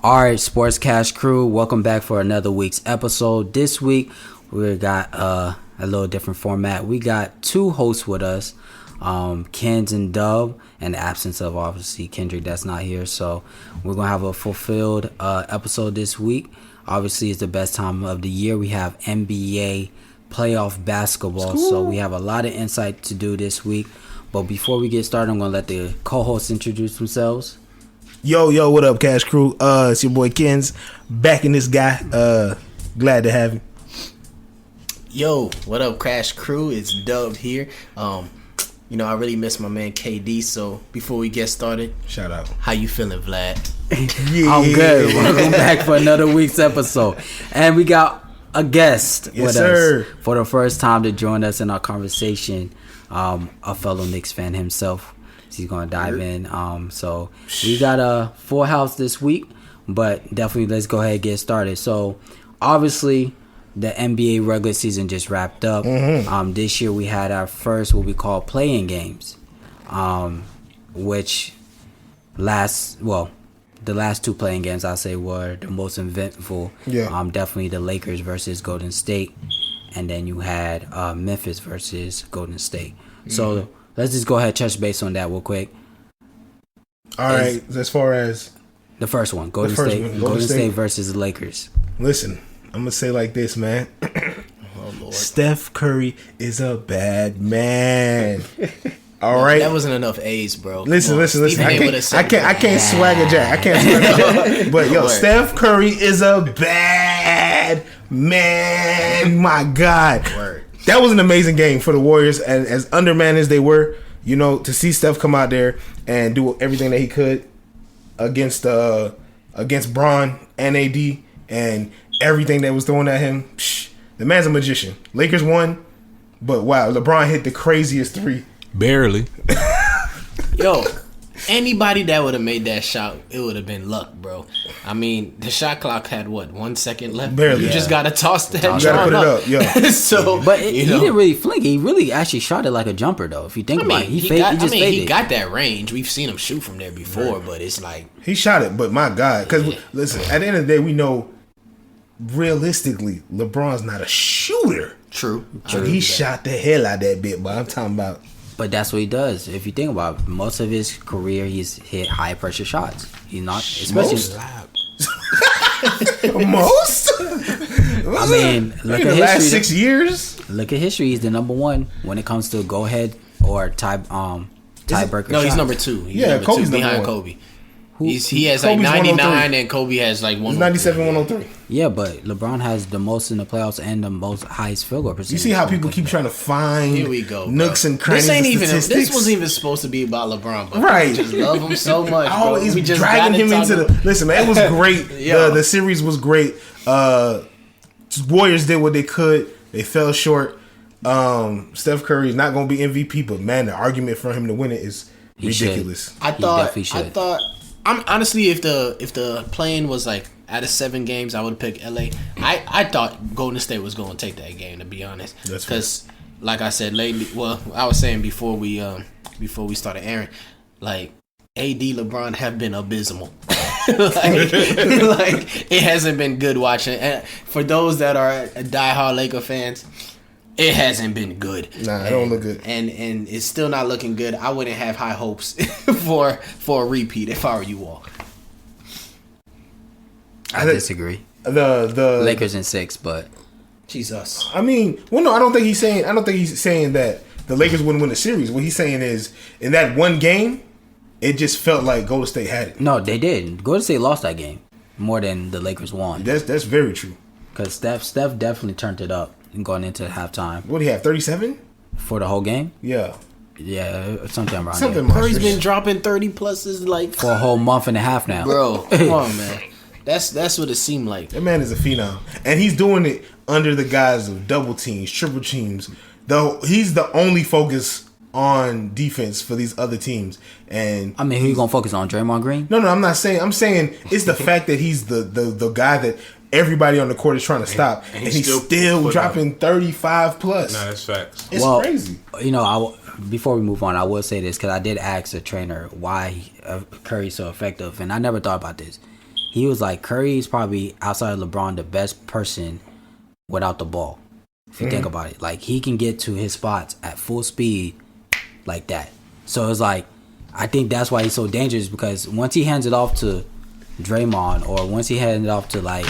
All right, Sports Cash crew, welcome back for another week's episode. This week, we got a little different format. We got two hosts with us, Kens and Dub, in the absence of, obviously, Kendrick that's not here. So we're going to have a fulfilled episode this week. Obviously, it's the best time of the year. We have NBA playoff basketball, so we have a lot of insight to do this week. But before we get started, I'm going to let the co-hosts introduce themselves. Yo, what up, Cash Crew? It's your boy Kens, backing this guy. Glad to have him. Yo, what up, Cash Crew? It's Dub here. I really miss my man KD. So before we get started, shout out. How you feeling, Vlad? Yeah. I'm good. Welcome back for another week's episode, and we got a guest with us for the first time to join us in our conversation. A fellow Knicks fan himself. He's going to dive in. So we got a full house this week, but definitely let's go ahead and get started. So obviously the NBA regular season just wrapped up. This year we had our first what we call play-in games, which the last two play-in games I say were the most eventful. Yeah. Definitely the Lakers versus Golden State, and then you had Memphis versus Golden State. So let's just go ahead and touch base on that real quick. All right, as far as the first one, Golden State versus the Lakers. Listen, I'm gonna say like this, man. Oh, Lord. Steph Curry is a bad man. All right, that wasn't enough A's, bro. Listen. I can't swagger Jack. I can't swagger. But yo, Steph Curry is a bad man. My God. Word. That was an amazing game for the Warriors, and as undermanned as they were, to see Steph come out there and do everything that he could against Bron and AD and everything that was thrown at him. The man's a magician. Lakers won, but wow, LeBron hit the craziest three. Barely. Yo, anybody that would have made that shot, it would have been luck, bro. I mean, the shot clock had 1 second left. Barely. You just gotta toss that. You gotta put it up. Yeah. But he didn't really flick. He really actually shot it like a jumper, though. If you think about it, he got that range. We've seen him shoot from there before, but it's like he shot it. But my God, because listen, at the end of the day, we know realistically, LeBron's not a shooter. True. He shot the hell out of that bit. But I'm talking about. But that's what he does. If you think about it, most of his career, he's hit high pressure shots. He's not, especially most. I mean, look at the last 6 years. Look at history. He's the number one when it comes to go ahead or tiebreaker. No, he's number two. Kobe's behind Kobe. He has like 99 and Kobe has like 97, 103. Yeah, but LeBron has the most in the playoffs and the most highest field goal percentage. You see how people keep trying to find nooks and crannies. This wasn't even supposed to be about LeBron, but right? We just love him so much. Always dragging him into the. Listen, man, it was great. The series was great. Warriors did what they could. They fell short. Steph Curry is not going to be MVP, but man, the argument for him to win it is ridiculous. I thought. I'm honestly, if the play-in was like out of 7 games, I would pick LA. I thought Golden State was going to take that game, to be honest. Because, like I said lately, I was saying before we started airing, like AD, LeBron have been abysmal. like it hasn't been good watching. And for those that are diehard Laker fans, it hasn't been good. Nah, it don't look good. And it's still not looking good. I wouldn't have high hopes for a repeat if I were you all. I disagree. The Lakers in 6, but Jesus. I mean, no, I don't think he's saying that the Lakers wouldn't win the series. What he's saying is in that one game, it just felt like Golden State had it. No, they did. Golden State lost that game more than the Lakers won. That's very true. Because Steph definitely turned it up. Going into halftime. What do you have, 37? For the whole game? Yeah. Yeah, something around there. Curry's been dropping 30 pluses like for a whole month and a half now. Bro, come on, man. That's what it seemed like. That man is a phenom. And he's doing it under the guise of double teams, triple teams. Though he's the only focus on defense for these other teams. And I mean, who you gonna focus on? Draymond Green? No, I'm not saying. I'm saying it's the fact that he's the guy that everybody on the court is trying to stop, and he's still dropping 35 plus. Nah, that's facts. It's crazy. Before we move on, I will say this because I did ask the trainer why Curry's so effective, and I never thought about this. he was like, Curry's probably outside of LeBron the best person without the ball. If you think about it, like he can get to his spots at full speed like that. So it's like, I think that's why he's so dangerous, because once he hands it off to Draymond, or once he hands it off to like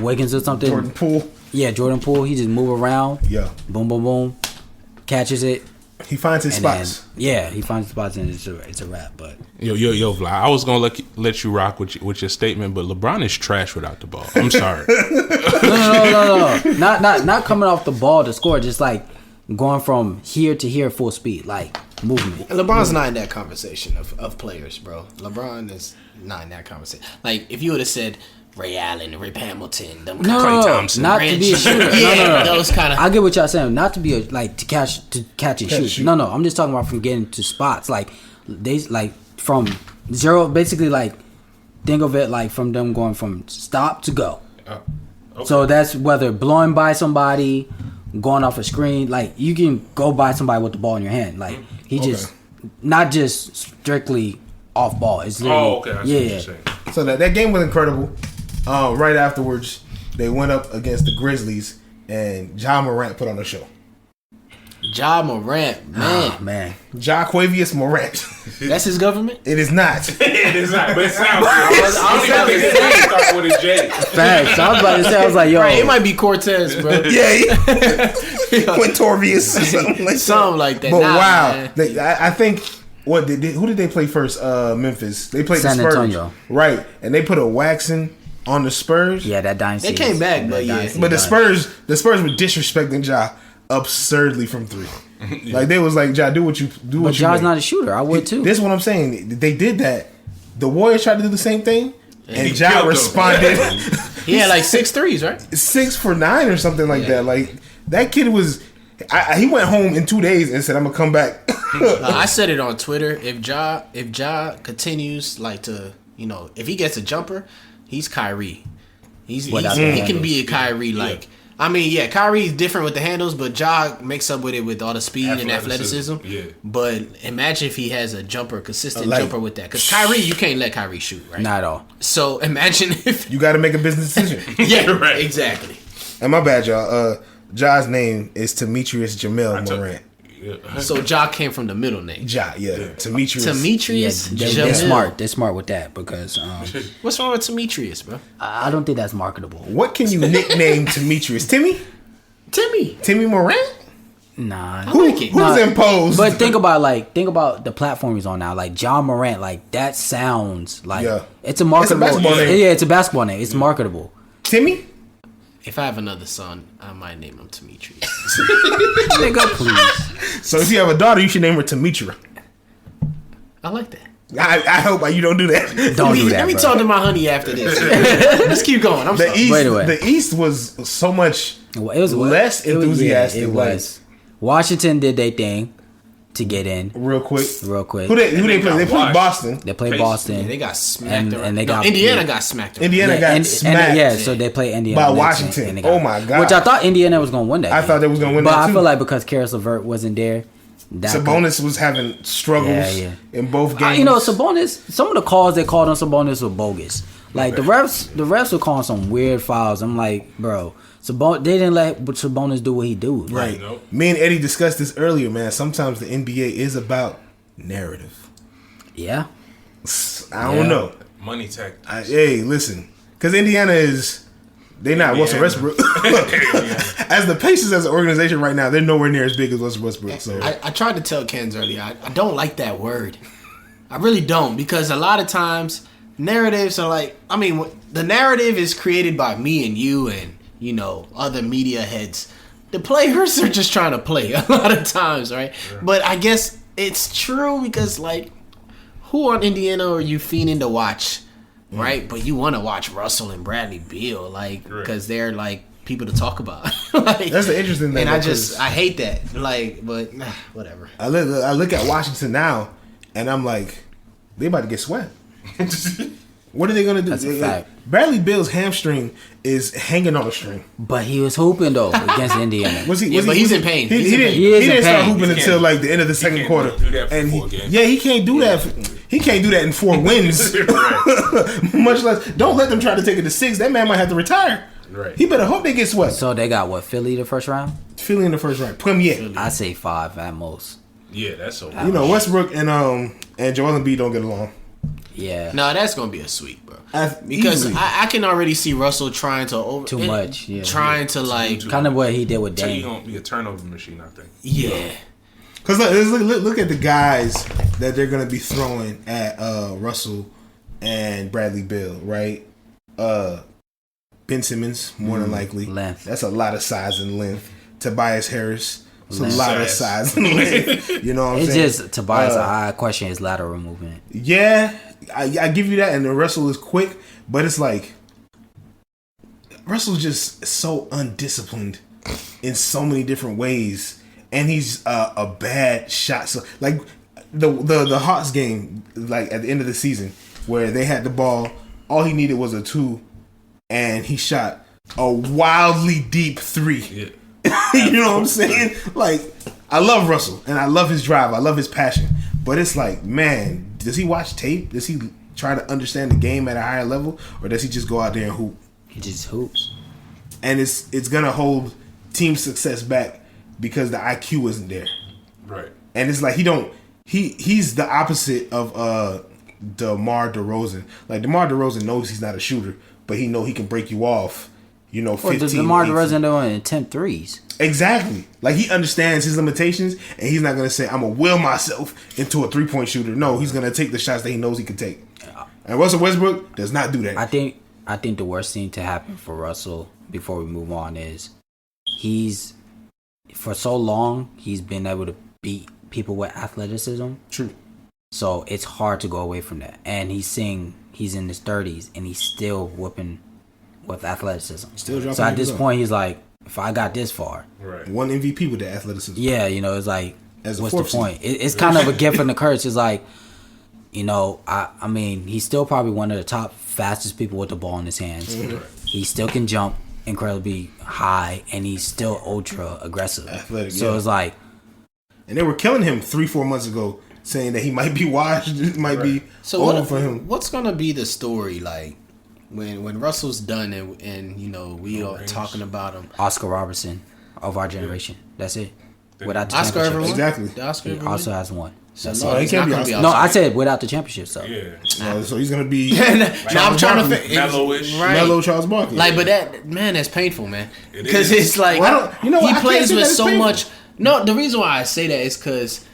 Wiggins or something, Jordan Poole. Yeah, Jordan Poole. He just move around. Yeah. Boom, boom, boom. Catches it. He finds his spots. Then, he finds his spots, and it's a wrap. But yo, Vlad, I was gonna let you rock with your statement, but LeBron is trash without the ball. I'm sorry. No. Not coming off the ball to score. Just like going from here to here full speed, like movement. LeBron's not in that conversation of players, bro. LeBron is not in that conversation. Like if you would have said Ray Allen, Rip Hamilton, them Clay Thompson, not to be a shooter. Yeah, those kind of. I get what y'all saying. Not to be to catch and shoot. No. I'm just talking about from getting to spots. Like they like from zero, basically. Like think of it like from them going from stop to go. Okay. So that's whether blowing by somebody, going off a screen. Like you can go by somebody with the ball in your hand. Like he just not just strictly off ball. It's literally I see what you're saying. So that game was incredible. Right afterwards, they went up against the Grizzlies, and Ja Morant put on a show. Ja Morant, man. Jaquavius Morant. That's his government? It is not. It is not, but it sounds good. I was start with a J. Facts. I was about to say, I was like, yo. Right, it might be Cortez, bro. Yeah. Quintorvius or something like that. But wow. I think, who did they play first? Memphis. They played San the Spurs. Antonio. Right. And they put a waxing on the Spurs. Yeah, that dynasty. They came back, but yeah. But the Spurs were disrespecting Ja absurdly from three. Like they was like, Ja, do what you do. But Ja's not a shooter. I would too. This is what I'm saying. They did that. The Warriors tried to do the same thing, and Ja responded. He had like 6 threes, right? 6 for 9 or something like that. Like that kid was. He went home in 2 days and said, "I'm gonna come back." I said it on Twitter. If Ja continues like to, if he gets a jumper, he's Kyrie. He can be a Kyrie like. Yeah. I mean, yeah, Kyrie's different with the handles, but Ja makes up with it with all the speed and athleticism. Yeah. But imagine if he has a consistent jumper with that. Because Kyrie, you can't let Kyrie shoot, right? Not at all. So imagine if... You got to make a business decision. Yeah, right. Exactly. And my bad, y'all. Ja's name is Demetrius Jamel Morant. Yeah. So Ja came from the middle name. Ja, yeah. Demetrius. Jamel. They're smart with that because what's wrong with Demetrius, bro? I don't think that's marketable. What can you nickname Demetrius? Timmy Morant? Nah. Who's imposed? But think about the platform he's on now. Like Ja Morant, like that sounds like it's a marketable. It's a basketball name. Yeah, it's a basketball name. It's marketable. Timmy? If I have another son, I might name him Demetrius. Nigga, please. So if you have a daughter, you should name her Demetra. I like that. I hope you don't do that. Don't do that. Let me talk to my honey after this. Let's keep going. I'm sorry. The East was so much less enthusiastic. It was. Washington did their thing to get in real quick. Who they play? They played Boston. They played Boston. Yeah, they got smacked. Indiana got smacked. Indiana got smacked. So they play Indiana by Washington. Oh my god! Which I thought Indiana was going to win that. I thought they was going to win that too. But I feel like because Karis LeVert wasn't there, Sabonis was having struggles in both games. Sabonis. Some of the calls they called on Sabonis were bogus. Like the refs were calling some weird fouls. I'm like, bro. They didn't let Sabonis do what he do. Right. Me and Eddie discussed this earlier, man. Sometimes the NBA is about narrative. Yeah. I don't know. Money tactics. Hey, listen. Because Indiana is... They're not Russell Westbrook. As the Pacers as an organization right now, they're nowhere near as big as Russell Westbrook. So I tried to tell Ken's earlier, I don't like that word. I really don't. Because a lot of times, narratives are like... I mean, the narrative is created by me and you and... other media heads. The players are just trying to play a lot of times, right? Yeah. But I guess it's true because, like, who on Indiana are you fiending to watch, right? But you want to watch Russell and Bradley Beal, like, because they're, like, people to talk about. Like, that's the interesting thing. And I hate that. Like, but, whatever. I look at Washington now, and I'm like, they about to get swept. What are they gonna do? That's a fact. Bradley Beal's hamstring is hanging on a string. But he was hooping though against Indiana. But he's in pain. He didn't start hooping until like the end of the second quarter. And he can't do that. He can't do that in 4 wins. Much less, don't let them try to take it to 6. That man might have to retire. Right. He better hope they get swept. So they got what? Philly the first round? Philly in the first round. Premier. I say 5 at most. Yeah, that's so. You know, Westbrook and Joel Embiid don't get along. Yeah. No, that's gonna be a sweep, bro. Because I can already see Russell trying to too much. Yeah. Trying to like kind of what he did with Dame. He's gonna be a turnover machine, I think. Yeah. Because look at the guys that they're gonna be throwing at Russell and Bradley Beal, right? Ben Simmons, more than likely. Length. That's a lot of size and length. Tobias Harris. It's a lot of size and length. You know what I'm saying? It's just Tobias. I question his lateral movement. Yeah, I give you that, and the Russell is quick, but it's like Russell's just so undisciplined in so many different ways, and he's a bad shot. So like the Hawks game, like at the end of the season, where they had the ball, all he needed was a 2, and he shot a wildly deep 3. Yeah. You know what I'm saying? Like, I love Russell, and I love his drive. I love his passion. But it's like, man, does he watch tape? Does he try to understand the game at a higher level? Or does he just go out there and hoop? He just hoops. And it's going to hold team success back because the IQ isn't there. Right. And it's like he's the opposite of DeMar DeRozan. Like, DeMar DeRozan knows he's not a shooter, but he know he can break you off. 15. DeMar DeRozan doing attempt threes. Exactly. Like, he understands his limitations, and he's not going to say, I'm going to will myself into a 3-point shooter. No, he's going to take the shots that he knows he can take. And Russell Westbrook does not do that. I think the worst thing to happen for Russell before we move on is for so long, he's been able to beat people with athleticism. True. So it's hard to go away from that. And he's in his 30s, and he's still whooping with athleticism. So at this point, he's like, if I got this far, right, one MVP with the athleticism. Yeah, it's like, what's the point? It's kind of a gift and a curse. It's like, I mean, he's still probably one of the top fastest people with the ball in his hands. Mm-hmm. He still can jump incredibly high, and he's still ultra aggressive. Athletic. So it's like, and they were killing him 3-4 months ago, saying that he might be washed, it might be over for him. What's gonna be the story like? When Russell's done and we are talking about him, Oscar Robertson of our generation. That's it. Without the Oscar ever won? Exactly. The Oscar he also has one. That's no, he can't be Oscar. No, I said without the championship. So yeah. So he's gonna be. Now I'm trying to think. Mellow-ish. Right. Mellow Charles Barkley. Like, but that's painful, man. Because it's like he plays with so much. No, the reason why I say that is because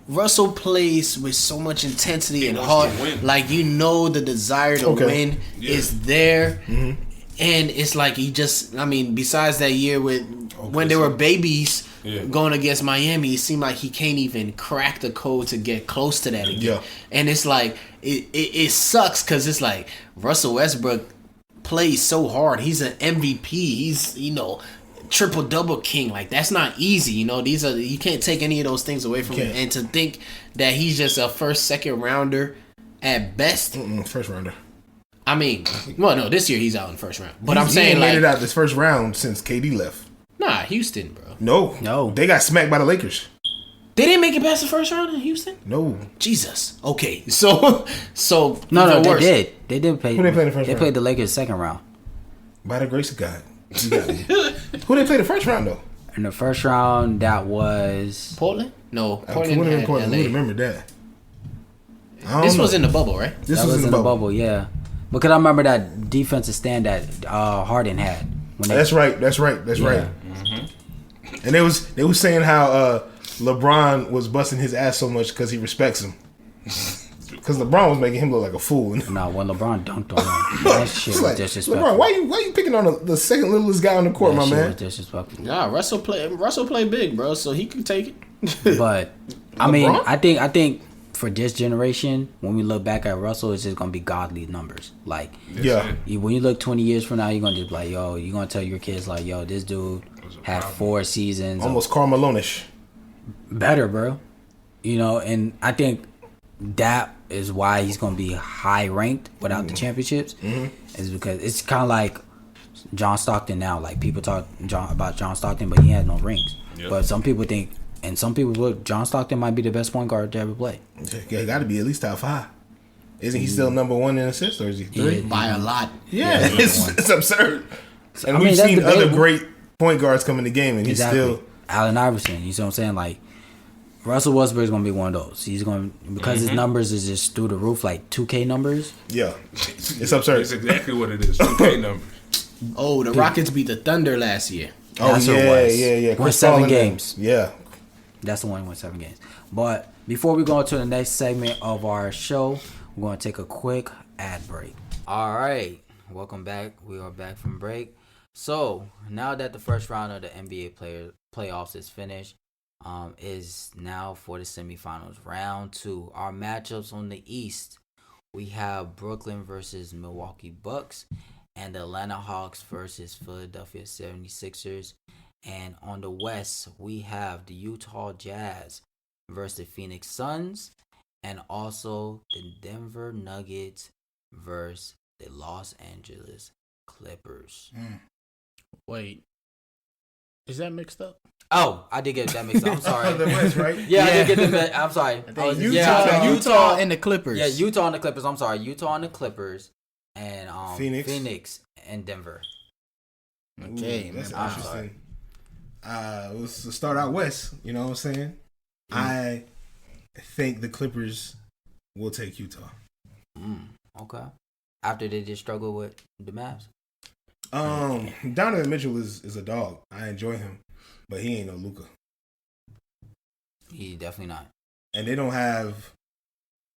Russell plays with so much intensity and heart. Like, the desire to win is there. Mm-hmm. And it's like besides that year when they were babies going against Miami, it seemed like he can't even crack the code to get close to that again. Yeah. And it's like, it sucks because it's like Russell Westbrook plays so hard. He's an MVP. He's, triple-double king. Like, that's not easy. You can't take any of those things away from him. And to think that he's just a first, second rounder at best. First rounder. I mean, well, no, this year he's out in the first round. But I'm he saying, ain't like, made it out this first round since KD left. Nah, Houston, bro. No. They got smacked by the Lakers. They didn't make it past the first round in Houston? No. Jesus. Okay. So no, they did. They did play. Who they played the first round? They played the Lakers second round. By the grace of God. Who they play the first round though? In the first round, that was Portland. No, Portland. Who remember that? This was in the bubble, right? This was in the bubble. Yeah. Because I remember that defensive stand that Harden had. That's right. Mm-hmm. And they was saying how LeBron was busting his ass so much because he respects him. Because LeBron was making him look like a fool. No, when LeBron dunked on him, that shit was disrespectful. LeBron, why you picking on the second littlest guy on the court, my man? Was disrespectful. Nah, Russell played big, bro, so he could take it. But I mean, I think for this generation, when we look back at Russell, it's just gonna be godly numbers. Like, when you look 20 years from now, you're gonna just be like, yo, you're gonna tell your kids like, yo, this dude had 4 seasons, almost Karl Malone-ish. Better, bro. And I think that is why he's gonna be high ranked without the championships. Mm-hmm. Is because it's kind of like John Stockton now. Like, people talk about John Stockton, but he had no rings. Yep. But some people think And some people look, John Stockton might be the best point guard to ever play. Yeah, got to be at least top 5. Isn't he still number 1 in assists, or is he 3? By a lot. Yeah, it's absurd. And we've seen other great point guards come in the game, and he's still Allen Iverson. You see what I'm saying? Like Russell Westbrook is gonna be one of those. He's going because his numbers is just through the roof, like 2K numbers. Yeah, it's absurd. It's exactly what it is. 2K numbers. Oh, the Rockets beat the Thunder last year. That's what it was. Won 7 games. Yeah, that's the one who won 7 games. But before we go into the next segment of our show, we're going to take a quick ad break. All right. Welcome back. We are back from break. So, now that the first round of the NBA playoffs is finished, is now for the semifinals. Round 2. Our matchups on the East, we have Brooklyn versus Milwaukee Bucks and the Atlanta Hawks versus Philadelphia 76ers. And on the West, we have the Utah Jazz versus the Phoenix Suns, and also the Denver Nuggets versus the Los Angeles Clippers. Wait, is that mixed up? Oh, I did get that mixed up. I'm sorry. The West, right? Yeah, I did get that. I'm sorry. Utah and the Clippers. Yeah, Utah and the Clippers. I'm sorry, Utah and the Clippers, and Phoenix and Denver. Okay, that's interesting. Let's start out West. You know what I'm saying? I think the Clippers will take Utah. Okay. After they just struggle with the Mavs. Donovan Mitchell is a dog. I enjoy him, but he ain't no Luka. He's definitely not. And they don't have.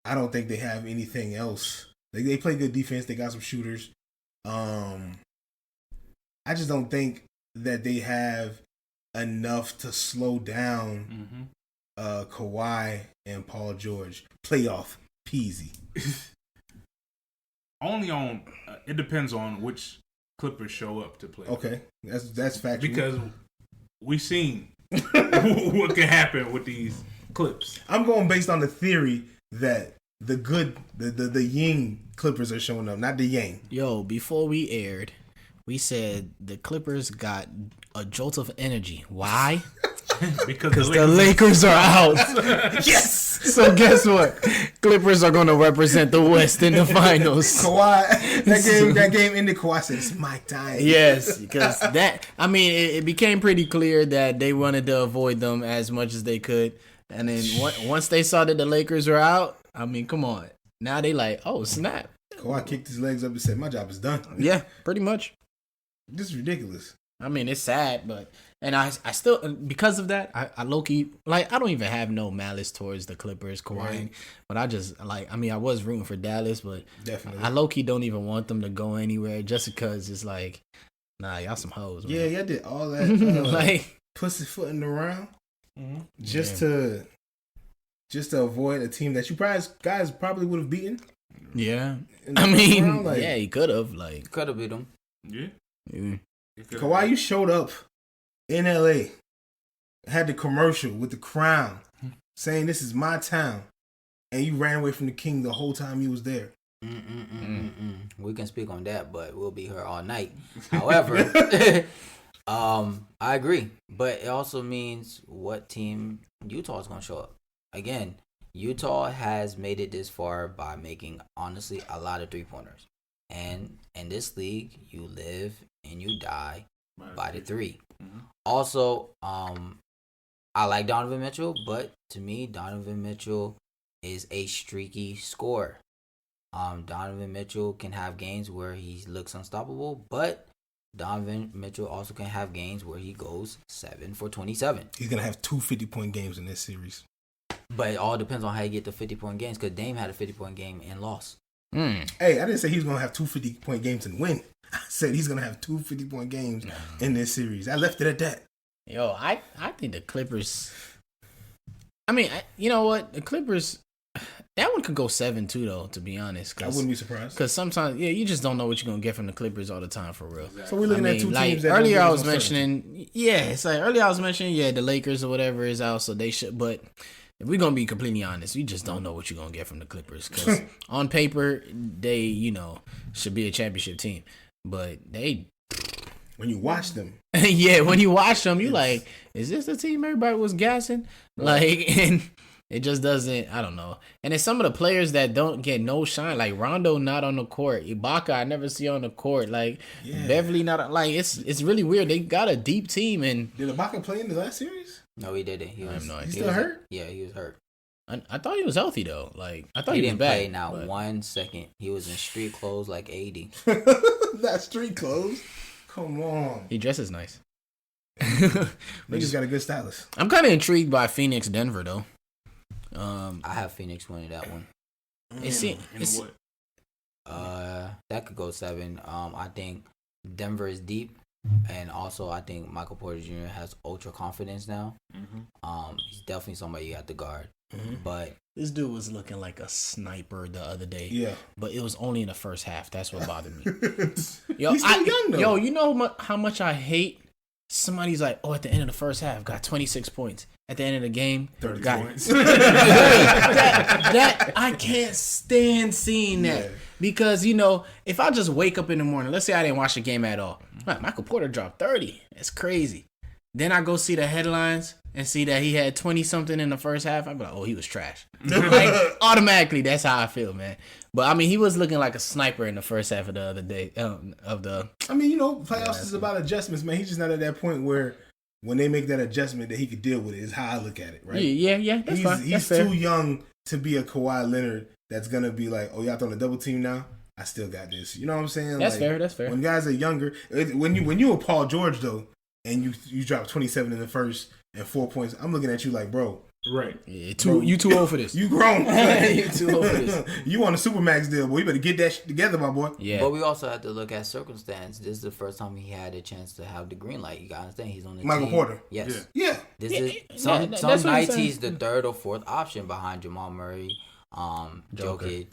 I don't think they have anything else. They play good defense. They got some shooters. I just don't think that they have enough to slow down Kawhi and Paul George. Playoff peasy. Only on it depends on which Clippers show up to play. Okay, that's factual. Because we've seen what can happen with these Clips. I'm going based on the theory that the Ying Clippers are showing up, not the Yang. Yo, before we aired, we said the Clippers got a jolt of energy. Why? Because the Lakers are out. Yes. So guess what? Clippers are going to represent the West in the finals. Kawhi, that game ended. Kawhi said, "It's my time." Yes, because it became pretty clear that they wanted to avoid them as much as they could. And then once they saw that the Lakers were out, I mean, come on. Now they like, oh, snap. Kawhi kicked his legs up and said, "My job is done." Yeah, pretty much. This is ridiculous. I mean, it's sad, but I still, because of that, I low-key, like, I don't even have no malice towards the Clippers, Kawhi, right. But I just, like, I mean, I was rooting for Dallas, but definitely I low-key don't even want them to go anywhere just because it's like, nah, y'all some hoes, man. Yeah, y'all did all that, like, pussyfooting around just to avoid a team that you guys probably would have beaten. Yeah. I mean, like, yeah, he could have, like. Could have beat them. Yeah. Kawhi, you showed up in LA, had the commercial with the crown saying this is my town, and you ran away from the king the whole time you was there. We can speak on that, but we'll be here all night. However, I agree, but it also means what team Utah is going to show up. Again, Utah has made it this far by making, honestly, a lot of three-pointers. And in this league, you live and you die by the three. Also, I like Donovan Mitchell, but to me, Donovan Mitchell is a streaky scorer. Donovan Mitchell can have games where he looks unstoppable, but Donovan Mitchell also can have games where he goes 7 for 27. He's going to have 2 50-point games in this series. But it all depends on how you get the 50-point games, because Dame had a 50-point game and lost. Hey, I didn't say he was going to have 2 50-point games and win. I said he's going to have 2 50-point games in this series. I left it at that. Yo, I think the Clippers... I mean, you know what? The Clippers... That one could go 7 too, though, to be honest. I wouldn't be surprised. Because sometimes, you just don't know what you're going to get from the Clippers all the time, for real. Exactly. So we're looking at two teams that earlier I was mentioning, the Lakers or whatever is out, so they should... But if we're going to be completely honest, we just don't know what you're going to get from the Clippers. Because on paper, they, should be a championship team. But they... When you watch them. Yeah, when you watch them, you like, is this the team everybody was gassing? Like, and it just doesn't, I don't know. And it's some of the players that don't get no shine, like Rondo not on the court. Ibaka, I never see on the court. Like, Beverly not, like, it's really weird. They got a deep team. And did Ibaka play in the last series? No, he didn't. He still hurt? Yeah, he was hurt. I thought he was healthy, though. Like, I thought he he didn't was play back, not 1 second. He was in street clothes like 80. Not street clothes. Come on. He dresses nice. Niggas got a good stylist. I'm kind of intrigued by Phoenix Denver though. I have Phoenix winning that one. It's what? That could go 7. I think Denver is deep, and also I think Michael Porter Jr. has ultra confidence now. He's definitely somebody you have to guard. But this dude was looking like a sniper the other day. Yeah, but it was only in the first half. That's what bothered me. He's still young though. Yo, you know how much I hate. Somebody's like, oh, at the end of the first half, got 26 points. At the end of the game, 30 got points. that I can't stand seeing that. Because, you know, if I just wake up in the morning, let's say I didn't watch the game at all. Man, Michael Porter dropped 30. That's crazy. Then I go see the headlines and see that he had 20-something in the first half. I'm like, oh, he was trash. Like, automatically, that's how I feel, man. But, I mean, he was looking like a sniper in the first half of the other day. I mean, you know, playoffs is about adjustments, man. He's just not at that point where when they make that adjustment that he could deal with it, is how I look at it, right? Yeah, that's fine. He's too young to be a Kawhi Leonard that's going to be like, oh, y'all throwing a double team now? I still got this. You know what I'm saying? That's fair. When guys are younger, when you a Paul George, though, and you drop 27 in the first and 4 points, I'm looking at you like, bro. Right. Yeah, you too old for this. You grown. You too old for this. You on a Supermax deal, boy. You better get that shit together, my boy. Yeah. But we also have to look at circumstance. This is the first time he had a chance to have the green light. You gotta understand, he's on the Michael team. Porter. Yes. Yeah. This is some nights he's the third or fourth option behind Jamal Murray, Jokic,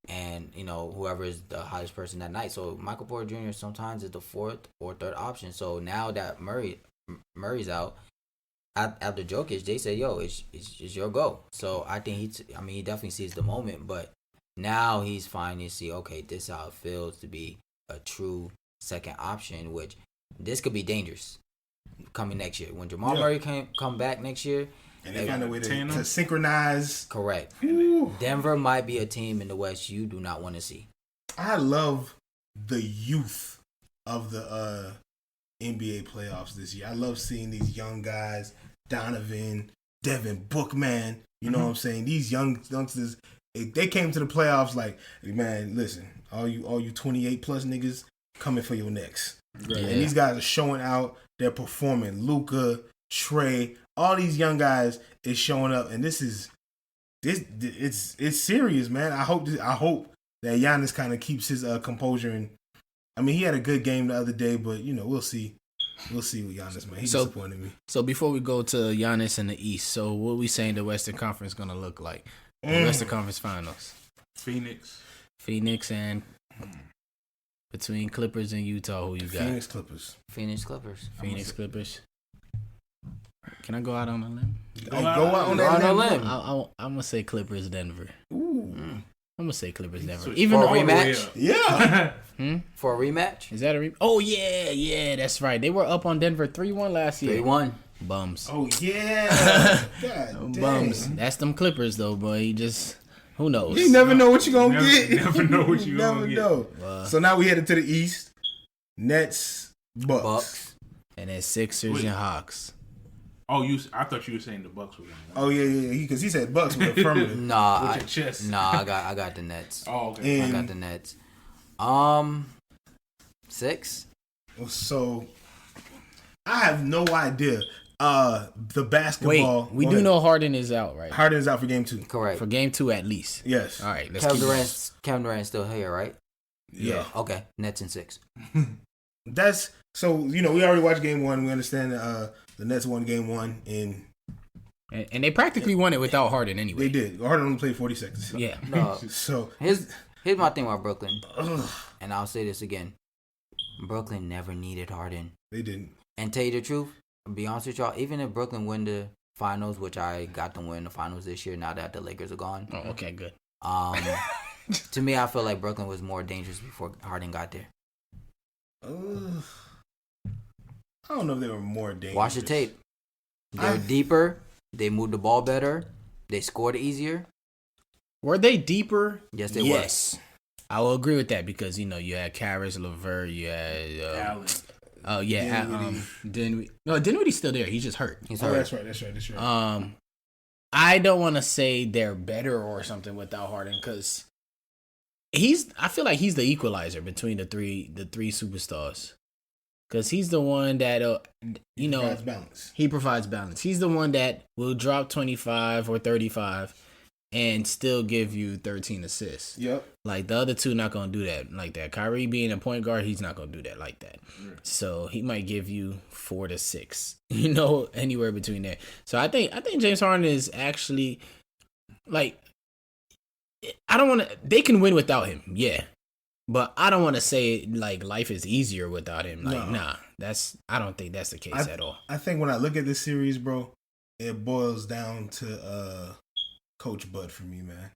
and you know whoever is the hottest person that night. So Michael Porter Jr. sometimes is the fourth or third option. So now that Murray's out. After Jokic, they say, "Yo, it's your go." So I think he definitely sees the moment, but now he's finally see, okay, this is how it feels to be a true second option, which this could be dangerous coming next year when Jamal Murray come back next year, and they find a way to synchronize. Correct. Denver might be a team in the West you do not want to see. I love the youth of the NBA playoffs this year. I love seeing these young guys, Donovan, Devin Bookman, you know what I'm saying? These youngsters, they came to the playoffs like, man, listen, all you 28 plus niggas coming for your necks. Right. And these guys are showing out, they're performing. Luka, Trey, all these young guys is showing up, and it's serious, man. I hope that Giannis kind of keeps his composure, and I mean, he had a good game the other day, but, you know, we'll see. We'll see with Giannis, man. He disappointed me. So before we go to Giannis in the East, so what we saying the Western Conference going to look like? The Western Conference Finals. Phoenix and between Clippers and Utah, who you got? Phoenix Clippers. Can I go out on a limb? Go out on that limb. I'm going to say Clippers Denver. Ooh. I'm gonna say Clippers Denver. Even for a rematch? Yeah. For a rematch? Is that a rematch? Oh, yeah, that's right. They were up on Denver 3-1 last year. 3-1. Bums. Oh, yeah. God Bums. That's them Clippers, though, boy. Who knows? You never know what you're going to get. Never know what you're going to get. So now we headed to the East. Nets, Bucks. And then Sixers and Hawks. Oh, I thought you were saying the Bucks were going to win. Oh, yeah, because he said Bucks with affirmative. I got the Nets. Oh, okay. I got the Nets. 6. So, I have no idea. The basketball. Wait, we do know Harden is out, right? Harden is out for game 2. Correct. For game 2 at least. Yes. All right, let's Kevin Durant's still here, right? Yeah. Okay, Nets in 6. That's so, you know, we already watched game 1. We understand the Nets won game 1 and they practically won it without Harden anyway. They did. Harden only played 40 seconds. Yeah. No. So here's my thing about Brooklyn. And I'll say this again. Brooklyn never needed Harden. They didn't. And tell you the truth, I'll be honest with y'all, even if Brooklyn win the finals, which I got them win the finals this year now that the Lakers are gone. Oh, okay, good. To me, I feel like Brooklyn was more dangerous before Harden got there. I don't know if they were more dangerous. Watch the tape. They're deeper. They moved the ball better. They scored easier. Were they deeper? Yes, they were. I will agree with that because you had Karras, LeVert, you had Allen. oh yeah, Dinwiddie's still there. He's just hurt. He's hurt. That's right. I don't want to say they're better or something without Harden because I feel like he's the equalizer between the three superstars. Because he's the one that, He provides balance. He provides balance. He's the one that will drop 25 or 35 and still give you 13 assists. Yep. Like, the other two not going to do that like that. Kyrie being a point guard, he's not going to do that like that. Right. So, he might give you 4 to 6, anywhere between there. So, I think James Harden is actually, like, I don't want to, they can win without him, yeah. But I don't want to say like life is easier without him. Like, nah, I don't think that's the case at all. I think when I look at this series, bro, it boils down to Coach Bud for me, man.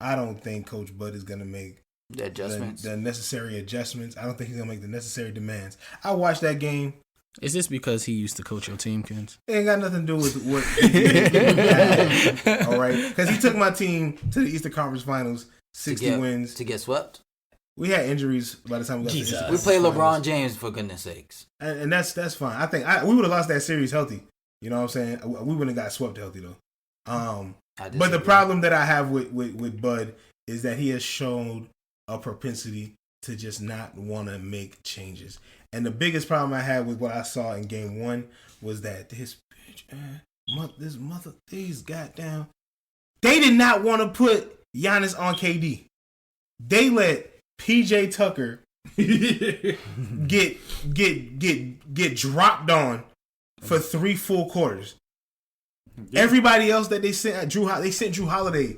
I don't think Coach Bud is gonna make the adjustments, the necessary adjustments. I don't think he's gonna make the necessary demands. I watched that game. Is this because he used to coach your team, Kens? It ain't got nothing to do with what he did. All right, because he took my team to the Eastern Conference Finals, 60 wins to get swept. We had injuries by the time we got Jesus. We played LeBron James, for goodness sakes. And that's fine. I think we would have lost that series healthy. You know what I'm saying? We wouldn't have got swept healthy, though. But the problem that I have with Bud is that he has shown a propensity to just not want to make changes. And the biggest problem I had with what I saw in Game 1 was that these goddamn... They did not want to put Giannis on KD. They let PJ Tucker get dropped on for 3 full quarters. Yeah. Everybody else that they sent Drew Holiday.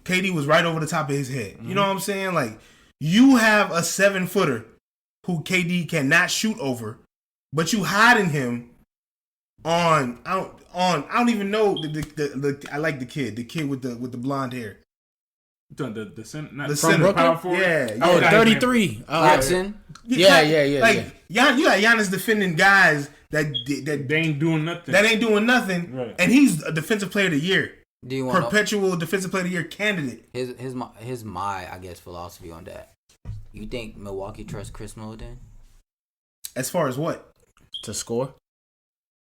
KD was right over the top of his head. You know what I'm saying? Like, you have a 7-footer who KD cannot shoot over, but you hiding him on I don't even know the I like the kid with the blonde hair. The center, the center, power forward. Yeah. Oh, 33. Jackson. Yeah. Like, you got Giannis defending guys that they ain't doing nothing. That ain't doing nothing. Right. And he's a defensive player of the year. Do you want perpetual defensive player of the year candidate? His I guess philosophy on that. You think Milwaukee trusts Chris Middleton? As far as what? To score.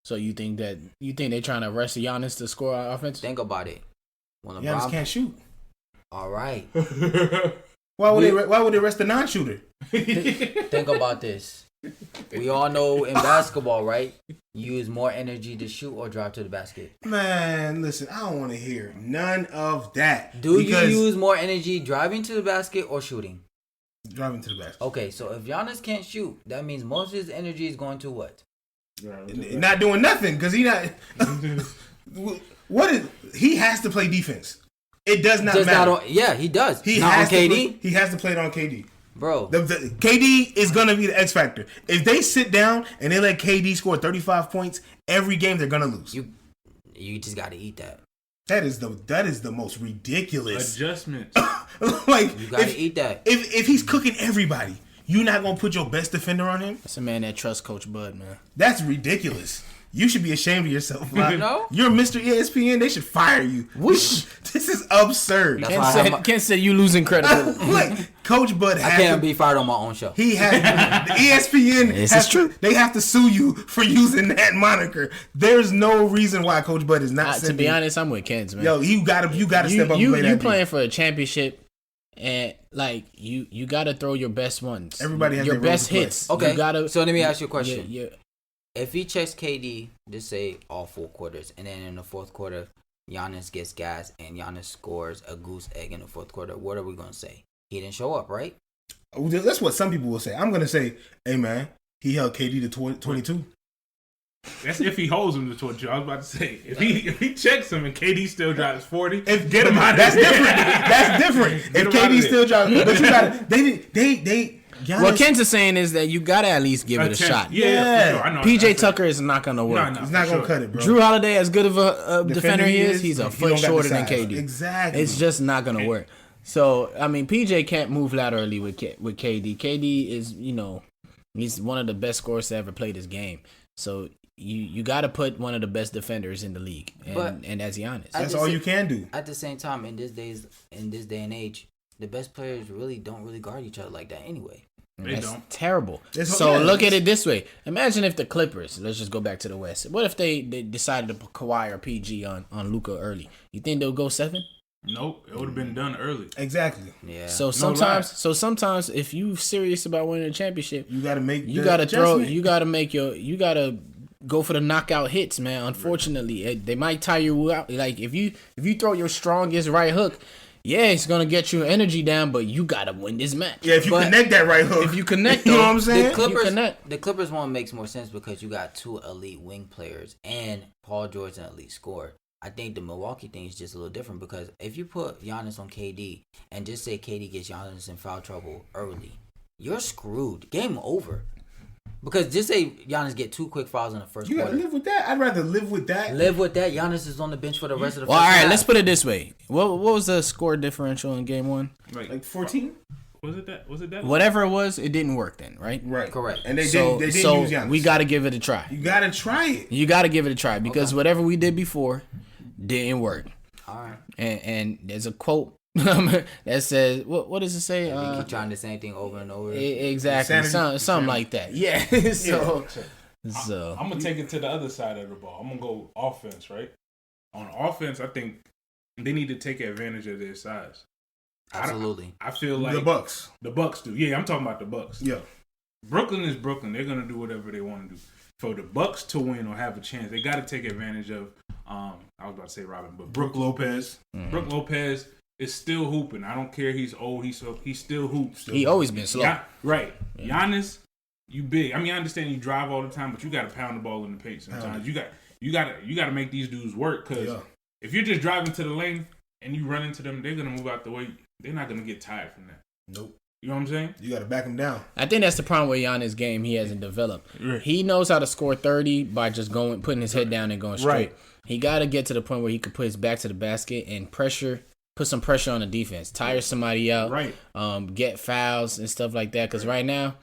So you think they're trying to rush Giannis to score offense? Think about it. Giannis can't shoot. All right. Why would they rest the non-shooter? Think about this. We all know in basketball, right? You use more energy to shoot or drive to the basket. Man, listen, I don't want to hear none of that. Do you use more energy driving to the basket or shooting? Driving to the basket. Okay, so if Giannis can't shoot, that means most of his energy is going to what? Not doing nothing because he not. He has to play defense. It does not matter. He does. He has to play it on KD. Bro. The KD is going to be the X factor. If they sit down and they let KD score 35 points every game, they're going to lose. You just got to eat that. That is the most ridiculous adjustment. Like, you got to eat that. If he's cooking everybody, you're not going to put your best defender on him? That's a man that trusts Coach Bud, man. That's ridiculous. You should be ashamed of yourself. Like, no? You're Mr. ESPN. They should fire you. Whoosh. This is absurd. Can't say you losing credibility. Like, Coach Bud has I can't be fired on my own show. He has the ESPN. This is true. They have to sue you for using that moniker. There's no reason why Coach Bud is not. To be honest, I'm with Kens, man. Yo, you gotta step up and play that. You playing for a championship, and like you gotta throw your best ones. Everybody has your best hits. Okay, so let me ask you a question. Yeah. If he checks KD, just say all 4 quarters, and then in the 4th quarter, Giannis gets gas and Giannis scores a goose egg in the 4th quarter, what are we going to say? He didn't show up, right? That's what some people will say. I'm going to say, hey, man, he held KD to 22. That's if he holds him to 22. I was about to say, if he checks him and KD still drops 40, get him out. That's different. That's different. If KD still drops, but you got they Giannis. What Kent is saying is that you gotta at least give it a shot. Yeah. Sure. I know, PJ Tucker is not gonna work. He's not gonna cut it, bro. Drew Holiday, as good of a defender he is, he's a foot shorter than KD. Exactly. It's just not gonna work. So I mean, PJ can't move laterally with KD. KD is He's one of the best scorers to ever play this game. So you got to put one of the best defenders in the league, and that's Giannis. That's all you can do. At the same time, in this day and age, the best players don't really guard each other like that anyway. That's terrible. Look at it this way. Imagine if the Clippers, let's just go back to the West. What if they decided to put Kawhi or PG on Luka early? You think they'll go 7? Nope, it would have been done early. Exactly. Yeah. So sometimes, if you serious about winning a championship, you got to make. You got to go for the knockout hits, man. Unfortunately, they might tire you out. Like if you throw your strongest right hook. Yeah, it's gonna get your energy down, but you gotta win this match. Yeah, if you connect that right hook. If you connect, you know what I'm saying? The Clippers one makes more sense because you got 2 elite wing players and Paul George an elite scorer. I think the Milwaukee thing is just a little different because if you put Giannis on KD and just say KD gets Giannis in foul trouble early, you're screwed. Game over. Because just say Giannis get 2 quick fouls in the first quarter. You gotta live with that. I'd rather live with that. Giannis is on the bench for the rest of the Well, first all right, half. let's put it this way. What was the score differential in game 1? Like 14? Was it that? Whatever it was, it didn't work then, right? Right. Correct. And they didn't use Giannis. We got to give it a try. You got to try it. You got to give it a try because whatever we did before didn't work. All right. And there's a quote that says, what does it say? You keep trying the same thing over and over. Exactly. Something like that. Yeah. So I'm gonna take it to the other side of the ball. I'm gonna go offense, right? On offense, I think they need to take advantage of their size. Absolutely. I feel like the Bucks. The Bucks do. Yeah, I'm talking about the Bucks. Yeah. Brooklyn is Brooklyn. They're gonna do whatever they want to do. For the Bucks to win or have a chance, they got to take advantage of. I was about to say Robin, but Brook Lopez. Mm-hmm. Brook Lopez is still hooping. I don't care. He's old. He still hoops. He always been slow. Right. Yeah. Giannis, you big. I mean, I understand you drive all the time, but you got to pound the ball in the paint sometimes. You got to make these dudes work because if you're just driving to the lane and you run into them, they're gonna move out the way. They're not gonna get tired from that. Nope. You know what I'm saying? You got to back him down. I think that's the problem with Giannis' game. He hasn't developed. Right. He knows how to score 30 by just putting his head down and going straight. Right. He got to get to the point where he could put his back to the basket and put some pressure on the defense, tire somebody out, Right. Get fouls and stuff like that. Because right now,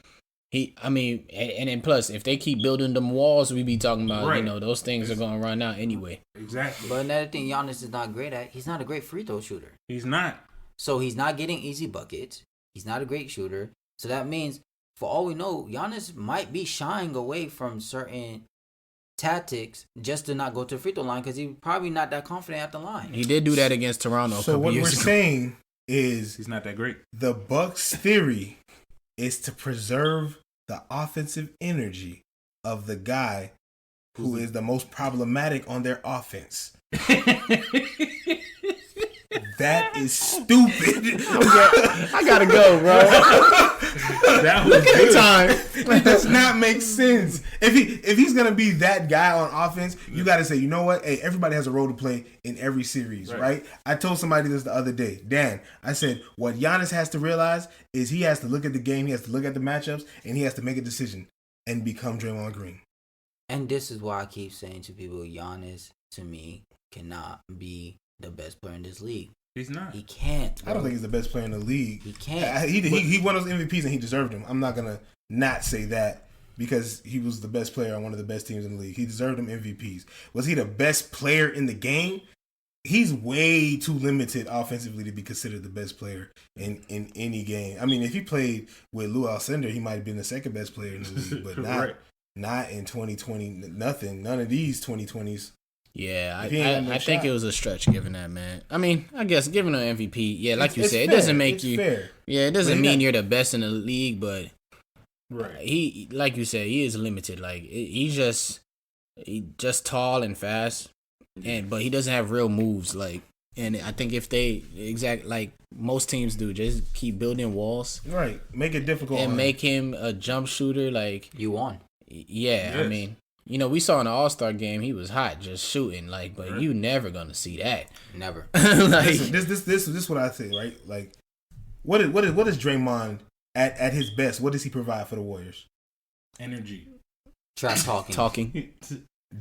and then plus, if they keep building them walls, we be talking about, those things are going to run out anyway. Exactly. But another thing Giannis is not great at, he's not a great free throw shooter. He's not. So he's not getting easy buckets. He's not a great shooter. So that means, for all we know, Giannis might be shying away from certain tactics just to not go to the free throw line because he's probably not that confident at the line. He did do that against Toronto. So what we're saying is he's not that great. The Bucks' theory is to preserve the offensive energy of the guy who is the most problematic on their offense. That is stupid. I gotta go, bro. That was good. Time. It does not make sense. If he's gonna be that guy on offense, you gotta say, you know what? Hey, everybody has a role to play in every series, right? I told somebody this the other day, Dan. I said what Giannis has to realize is he has to look at the game, he has to look at the matchups, and he has to make a decision and become Draymond Green. And this is why I keep saying to people, Giannis to me cannot be the best player in this league. He's not. He can't. Bro. I don't think he's the best player in the league. He can't. He won those MVPs and he deserved them. I'm not gonna not say that because he was the best player on one of the best teams in the league. He deserved them MVPs. Was he the best player in the game? He's way too limited offensively to be considered the best player in any game. I mean, if he played with Lou Alcindor, he might have been the second best player in the league, but not in 2020. None of these 2020s. Yeah, I think it was a stretch given that, man. I mean, I guess giving an MVP, yeah, like you said, it doesn't make you fair. Yeah, it doesn't mean you're the best in the league, but he, like you said, he is limited. Like he's just tall and fast, but he doesn't have real moves. Like, and I think if they like most teams do, just keep building walls, right? Make it difficult and make him a jump shooter. Like you won. Yeah, yes. I mean. We saw in the All-Star game he was hot just shooting, but you never gonna see that. Never. Listen, this what I say, right? Like, what is Draymond at his best? What does he provide for the Warriors? Energy. Trash talking.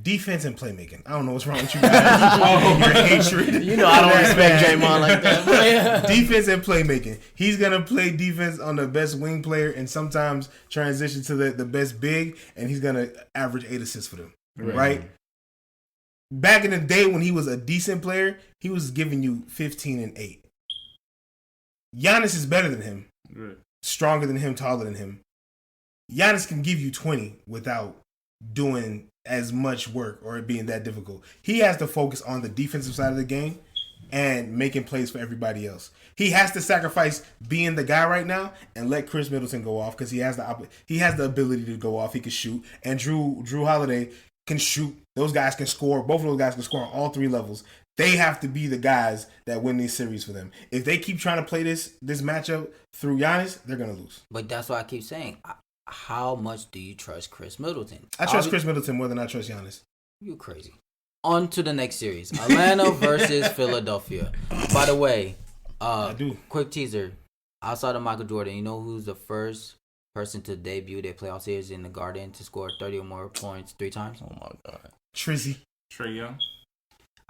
defense and playmaking. I don't know what's wrong with you guys. Your hatred. You know I don't respect Draymond like that. Defense and playmaking. He's gonna play defense on the best wing player and sometimes transition to the best big, and he's gonna average 8 assists for them. Right? Back in the day when he was a decent player, he was giving you 15 and 8. Giannis is better than him. Stronger than him, taller than him. Giannis can give you 20 without doing as much work or it being that difficult. He has to focus on the defensive side of the game and making plays for everybody else. He has to sacrifice being the guy right now and let Chris Middleton go off because he has the ability to go off. He can shoot, and Drew Holiday can shoot. Those guys can score. Both of those guys can score on all 3 levels. They have to be the guys that win these series for them. If they keep trying to play this matchup through Giannis, they're gonna lose. But that's why I keep saying. How much do you trust Chris Middleton? I trust Chris Middleton more than I trust Giannis. You crazy. On to the next series. Atlanta versus Philadelphia. By the way, I do. Quick teaser. Outside of Michael Jordan, you know who's the first person to debut their playoff series in the Garden to score 30 or more points 3 times? Oh my God. Trizzy. Trae Young.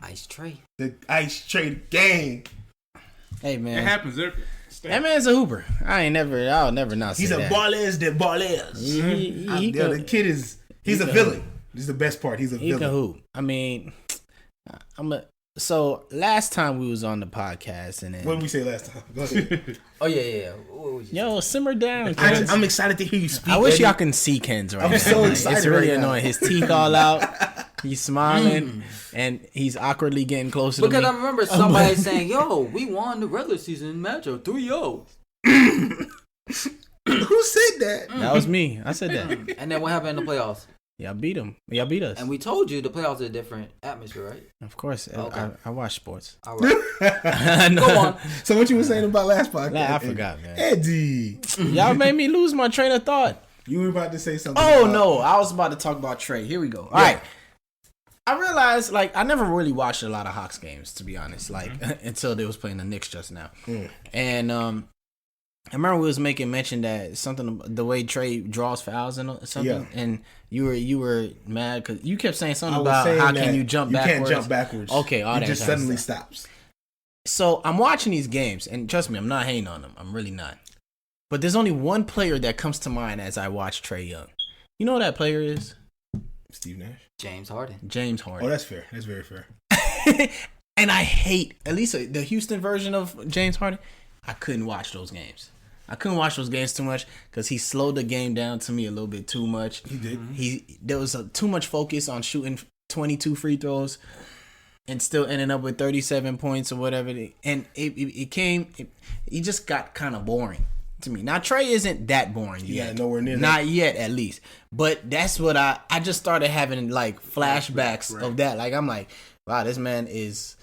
Ice Trae. The Ice Trae gang. Hey man. It happens. That man's a hooper. I'll never not say he's that. He's a ballers that ballers. The kid he's a villain. This is the best part. He's a villain. He can hoop. I mean, so last time we was on the podcast and then, what did we say last time? Go ahead. Oh yeah. Yo, simmer down. I'm excited to hear you speak. I wish y'all can see Ken's right now. I'm so excited. It's really annoying. His teeth all out. He's smiling and he's awkwardly getting closer to me. Because I remember somebody saying, "Yo, we won the regular season matchup 3-0." Who said that? That was me. I said that. And then what happened in the playoffs? Y'all beat him. Y'all beat us. And we told you the playoffs are a different atmosphere, right? Of course. Okay. I watch sports. All right. Go on. So what you were saying about last podcast? Nah, I forgot, man. Eddie. Y'all made me lose my train of thought. You were about to say something. No. I was about to talk about Trae. Here we go. All right. I realized, I never really watched a lot of Hawks games, to be honest, until they was playing the Knicks just now. And I remember we was making mention that something, the way Trae draws fouls and something, and you were mad because you kept saying something about how can you jump backwards. You can't jump backwards. Okay, all that just suddenly stops. So I'm watching these games, and trust me, I'm not hating on them. I'm really not. But there's only one player that comes to mind as I watch Trae Young. You know who that player is? Steve Nash. James Harden. Oh, that's fair. That's very fair. And I hate, at least the Houston version of James Harden, I couldn't watch those games. I couldn't watch those games too much because he slowed the game down to me a little bit too much. He did. There was too much focus on shooting 22 free throws and still ending up with 37 points or whatever. And it just got kind of boring to me. Now, Trae isn't that boring yet. Yeah, nowhere near that. Not yet, at least. But that's what I just started having flashbacks of that. I'm like, wow, this man is...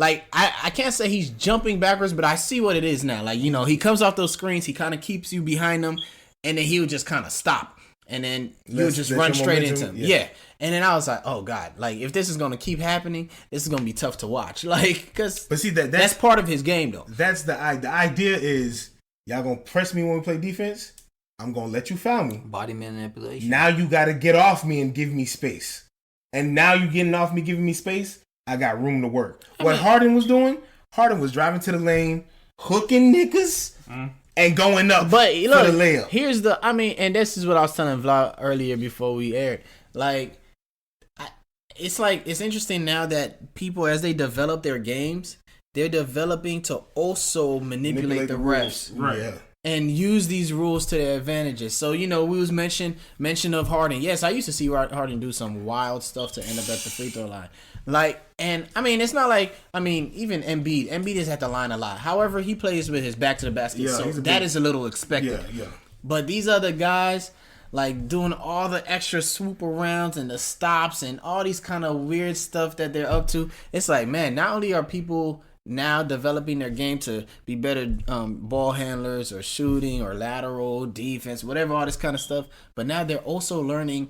I can't say he's jumping backwards, but I see what it is now. He comes off those screens, he kind of keeps you behind him, and then he would just kind of stop. And then you would just run straight into him. Yeah. And then I was like, oh, God. If this is going to keep happening, this is going to be tough to watch. But see, that's part of his game, though. That's the idea is, y'all going to press me when we play defense? I'm going to let you foul me. Body manipulation. Now you got to get off me and give me space. And now you getting off me, giving me space? I got room to work. What Harden was doing, Harden was driving to the lane, hooking niggas, and going up for the layup. Here's and this is what I was telling Vlog earlier before we aired. It's interesting now that people, as they develop their games, they're developing to also manipulate the refs. Right. Yeah. And use these rules to their advantages. So, we was mention of Harden. Yes, I used to see Harden do some wild stuff to end up at the free throw line. It's not even Embiid is at the line a lot. However, he plays with his back to the basket. So that is a little expected. Yeah. But these other guys, doing all the extra swoop arounds and the stops and all these kind of weird stuff that they're up to, it's man, not only are people now developing their game to be better ball handlers or shooting or lateral defense, whatever, all this kind of stuff, but now they're also learning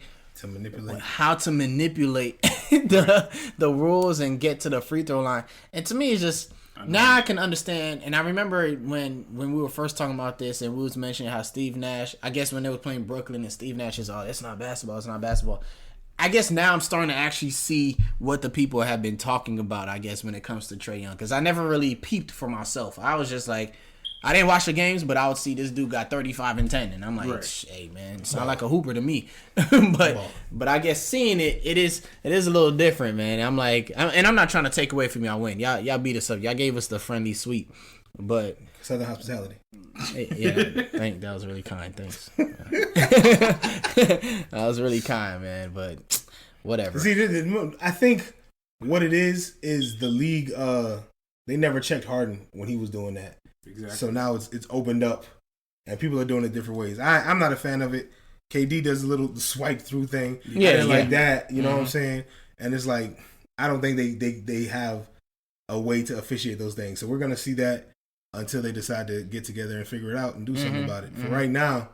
how to manipulate the rules and get to the free throw line. And to me, it's just now I can understand. And I remember when we were first talking about this and we was mentioning how Steve Nash, I guess when they were playing Brooklyn and Steve Nash is it's not basketball. I guess now I'm starting to actually see what the people have been talking about, I guess, when it comes to Trae Young. Because I never really peeped for myself. I was just like, I didn't watch the games, but I would see this dude got 35 and 10. And I'm like, hey, man, it's not like a hooper to me. but I guess seeing it is a little different, man. I'm like, and I'm not trying to take away from y'all win. Y'all beat us up. Y'all gave us the friendly sweep. But Southern hospitality. Yeah, that was really kind. Thanks. That was really kind, man. But whatever. See, I think what it is the league. They never checked Harden when he was doing that. Exactly. So now it's opened up, and people are doing it different ways. I'm not a fan of it. KD does a little swipe through thing, like that. You know what I'm saying? And it's like I don't think they have a way to officiate those things. So we're gonna see that until they decide to get together and figure it out and do something about it. For right now,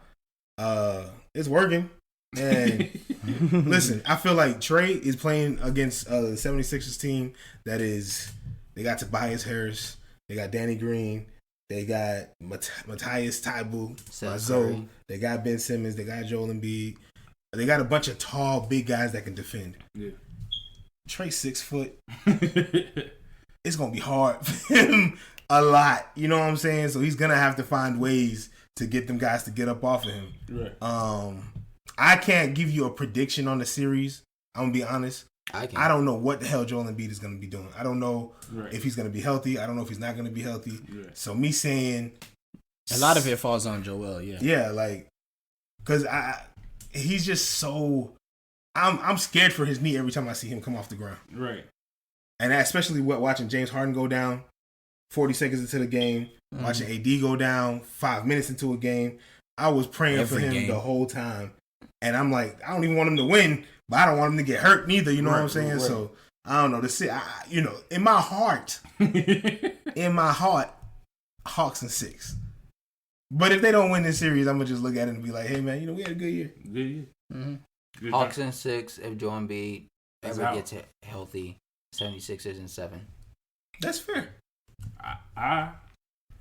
it's working. And listen, I feel like Trae is playing against the 76ers team that is, they got Tobias Harris, they got Danny Green, they got Matthias Thybulle, they got Ben Simmons, they got Joel Embiid. They got a bunch of tall, big guys that can defend. Yeah. Trae 6 foot. It's going to be hard for him a lot. You know what I'm saying? So he's going to have to find ways to get them guys to get up off of him. Right. I can't give you a prediction on the series. I'm going to be honest. I don't know what the hell Joel Embiid is going to be doing. I don't know if he's going to be healthy. I don't know if he's not going to be healthy. Right. So me saying... A lot of it falls on Joel, yeah. Yeah, like... Because he's just so... I'm scared for his knee every time I see him come off the ground. Right. And especially watching James Harden go down 40 seconds into the game, watching AD go down 5 minutes into a game. I was praying for him the whole time. And I'm like, I don't even want him to win, but I don't want him to get hurt neither. You know what I'm saying? Right. So I don't know. In my heart, Hawks in 6. But if they don't win this series, I'm gonna just look at it and be like, hey man, we had a good year. Good year. Mm-hmm. Hawks in 6. If Joel Embiid ever gets healthy, 76ers in 7. That's fair. I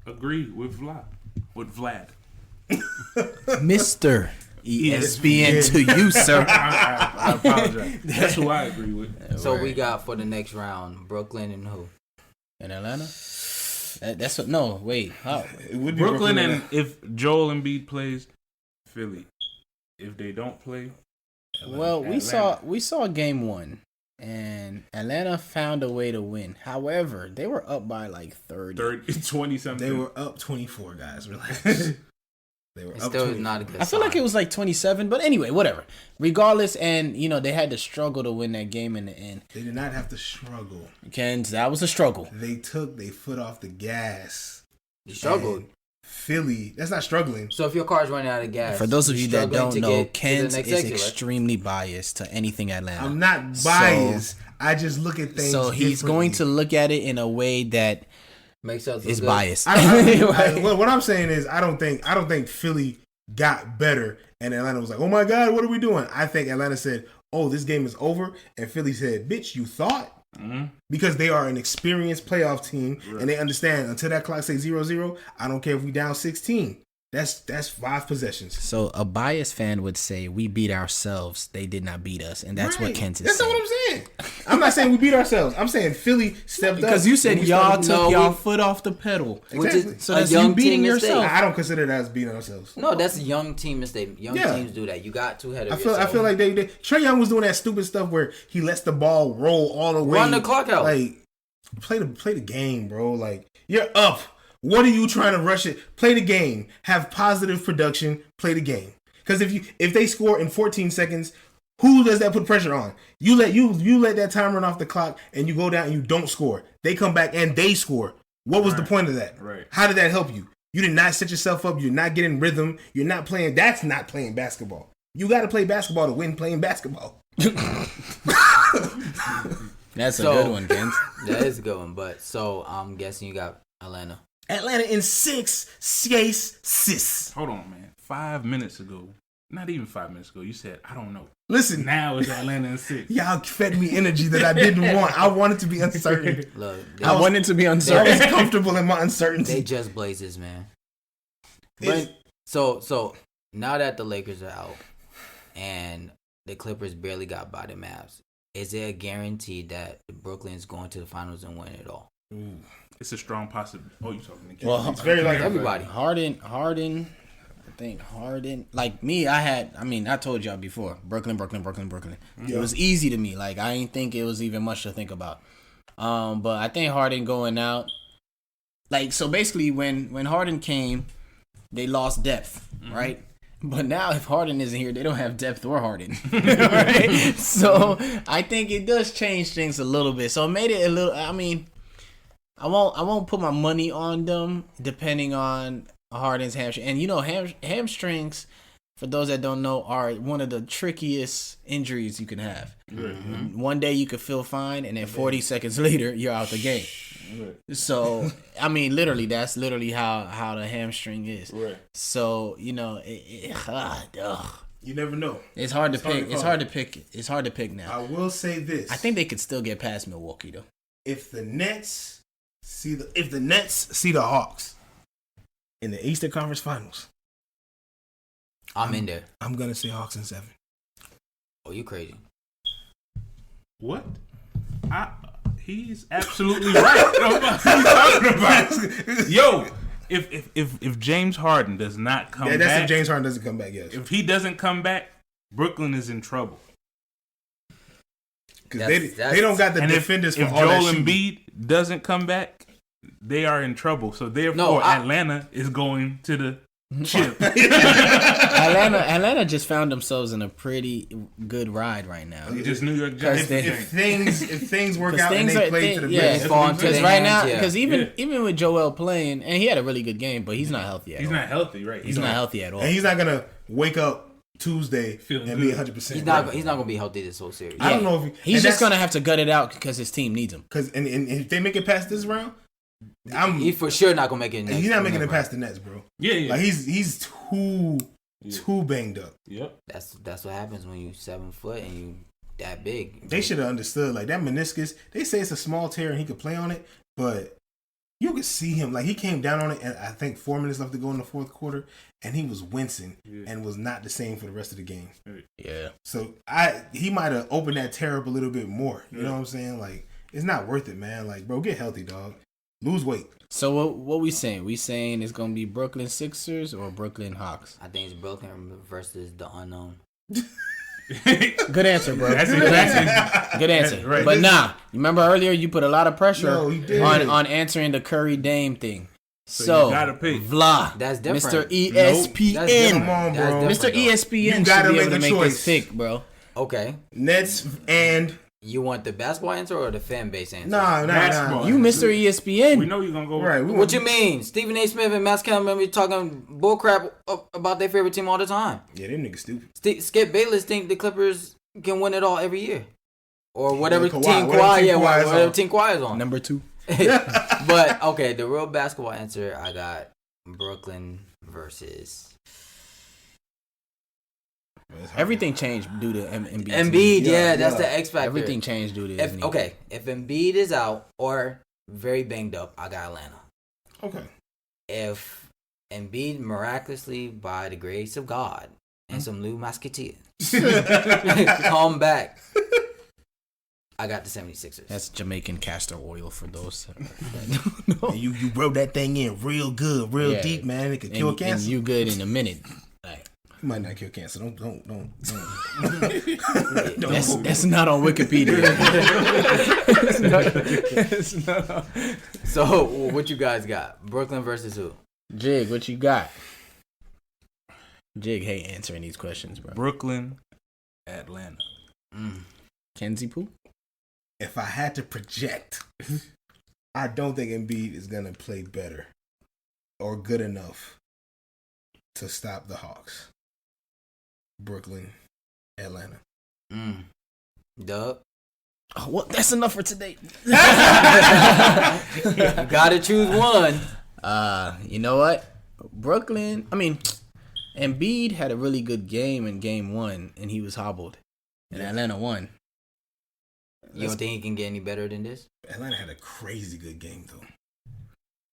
agree with Vlad. Mr. ESPN to you, sir. I apologize. That's who I agree with. So we got for the next round, Brooklyn and who? In Atlanta? That's what. No, wait. It would be Brooklyn and if Joel Embiid plays, Philly. If they don't play, Atlanta. Well, we saw game 1. And Atlanta found a way to win. However, they were up by like 20 something. They were up 24, guys. Relax. They were up 24. Not a good I feel like it was like 27, but anyway, whatever. Regardless, and they had to struggle to win that game in the end. They did not have to struggle. Kens, that was a struggle. They took their foot off the gas. You struggled. Philly, that's not struggling. So if your car's running out of gas, for those of you that don't know, Kens is extremely biased to anything Atlanta. I'm not biased. I just look at things. So he's going to look at it in a way that makes us is biased. What I'm saying is, I don't think Philly got better, and Atlanta was like, "Oh my God, what are we doing?" I think Atlanta said, "Oh, this game is over," and Philly said, "Bitch, you thought." Mm-hmm. Because they are an experienced playoff team, and they understand until that clock says 0-0, I don't care if we down 16. That's 5 possessions. So a biased fan would say we beat ourselves. They did not beat us, and that's what Kent is saying. That's not what I'm saying. I'm not saying we beat ourselves. I'm saying Philly stepped up because you said y'all took y'all foot off the pedal. Exactly. So that's you beating yourself. I don't consider that as beating ourselves. No, that's a young team mistake. Young teams do that. You got too ahead of yourself. I feel like they Trae Young was doing that stupid stuff where he lets the ball roll all the way. Run the clock out. Like play the game, bro. Like you're up. What are you trying to rush it? Play the game. Have positive production. Play the game. Because if they score in 14 seconds, who does that put pressure on? You let that time run off the clock and you go down and you don't score. They come back and they score. What was the point of that? Right. How did that help you? You did not set yourself up. You're not getting rhythm. You're not playing. That's not playing basketball. You got to play basketball to win playing basketball. That's a good one, Kent. That is a good one. But so I'm guessing you got Atlanta. Atlanta in 6. Sis. Hold on, man. 5 minutes ago. Not even 5 minutes ago. You said, I don't know. Listen. Now it's Atlanta in 6. Y'all fed me energy that I didn't want. I wanted to be uncertain. Look, I wanted to be uncertain. I was comfortable in my uncertainty. They just blazes, man. But, so now that the Lakers are out and the Clippers barely got by the Mavs. Is it a guarantee that Brooklyn's going to the finals and win it all? Ooh. It's a strong possibility. Oh, you talking to Well, it's very like everybody. Harden. I think Harden. Like me, I told y'all before. Brooklyn. Yeah. It was easy to me. Like I didn't think it was even much to think about. But I think Harden going out. Like so, basically, when Harden came, they lost depth, right? But now, if Harden isn't here, they don't have depth or Harden. Right? So I think it does change things a little bit. So it made it a little. I mean, I won't put my money on them depending on Harden's hamstring. And you know, hamstrings, for those that don't know, are one of the trickiest injuries you can have. Mm-hmm. One day you could feel fine, and then 40 seconds later you're out the game. Right. So I mean, literally, that's literally how the hamstring is. Right. So you know, you never know. It's hard to pick. It's hard to pick. It's hard to pick now. I will say this: I think they could still get past Milwaukee though. If the Nets see the Hawks in the Eastern Conference Finals, I'm in there. I'm gonna say Hawks in 7. Oh, you crazy? What? He's absolutely right. What are you talking about? Yo, if James Harden does not come back, that's if James Harden doesn't come back. Yes. If he doesn't come back, Brooklyn is in trouble. Because they don't got the defenders if for all that Joel shooting. Embiid doesn't come back, they are in trouble. So therefore, Atlanta is going to the chip. Atlanta just found themselves in a pretty good ride right now. It's just New York Giants. If things work out and they play to the best, because right now, because even with Joel playing, and he had a really good game, but he's not healthy at all. He's not healthy, right? He's not healthy at all, and he's not gonna wake up Tuesday and be 100%. He's not gonna be healthy this whole series. I don't know if he's just gonna have to gut it out because his team needs him. Because and if they make it past this round, he's for sure not gonna make it. He's not making it past the Nets, bro. Yeah. Like he's too banged up. Yep. That's what happens when you 7 foot and you that big. They should have understood like that meniscus. They say it's a small tear and he could play on it, but you could see him like he came down on it, and I think 4 minutes left to go in the fourth quarter, and he was wincing and was not the same for the rest of the game. Yeah. So he might have opened that tear up a little bit more. You know what I'm saying? Like it's not worth it, man. Like bro, get healthy, dog. Lose weight. So what we saying? We saying it's gonna be Brooklyn Sixers or Brooklyn Hawks? I think it's Brooklyn versus the unknown. Good answer, bro. That's good answer. Right. But you remember earlier you put a lot of pressure on answering the Curry Dame thing. So you gotta pick. Vla. That's different. Mr. ESPN. That's different. Come on, bro. Mr. ESPN You should gotta be able make to a make choice. this pick, bro. Okay. Nets and You want the basketball answer or the fan base answer? nah. You Mr. ESPN. We know you're gonna go Right. What you mean? Stephen A. Smith and Max Kellerman be talking bullcrap about their favorite team all the time. Yeah, them niggas stupid. Skip Bayless think the Clippers can win it all every year, or whatever Kawhi- team whatever Kawhi, team Kawhi is whatever on. team Kawhi is on. Number 2. But okay, the real basketball answer, I got Brooklyn versus Everything changed due to Embiid. Embiid. Yeah, that's the X factor. Everything changed due to his knee. Okay, if Embiid is out or very banged up, I got Atlanta. Okay. If Embiid miraculously, by the grace of God and some Lou Musketeers, come back, I got the 76ers. That's Jamaican castor oil for those that don't know. And you rub that thing in real good, real deep, man. It could kill cancer. And you good in a minute. Like, You might not kill cancer. Don't. That's not on Wikipedia. it's not. So, what you guys got? Brooklyn versus who? Jig, what you got? Jig hate answering these questions, bro. Brooklyn, Atlanta. Kenzie Poo? If I had to project, I don't think Embiid is gonna play better or good enough to stop the Hawks. Brooklyn, Atlanta. Doug? Oh, well, that's enough for today. You gotta choose one. You know what? Embiid had a really good game in game 1, and he was hobbled. And Atlanta won. You don't think he can get any better than this? Atlanta had a crazy good game, though.